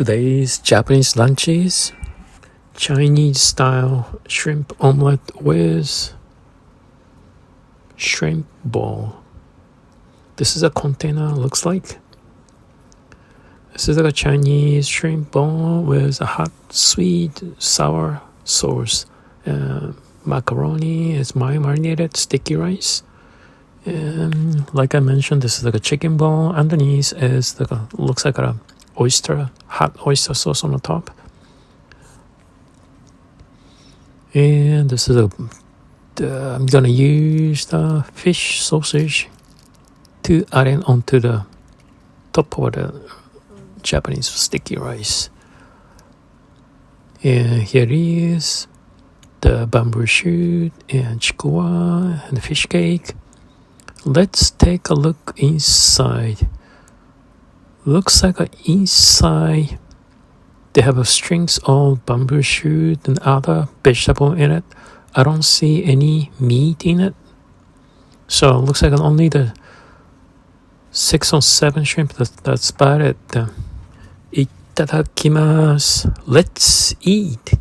Today's Japanese lunch is Chinese style shrimp omelette with shrimp ball. This is a container, looks like. This is like a Chinese shrimp ball with a hot, sweet, sour sauce. Macaroni is marinated sticky rice. And like I mentioned, this is like a chicken ball. Underneath is like looks like a hot oyster sauce on the top. And this is I'm gonna use the fish sausage to add it onto the top of the Japanese sticky rice. And here is the bamboo shoot and chikuwa and the fish cake. Let's take a look inside. Looks like inside they have strings of bamboo shoot and other vegetable in it. I don't see any meat in it. So it looks like only the 6 or 7 shrimp. That's about it. Itadakimasu. Let's eat.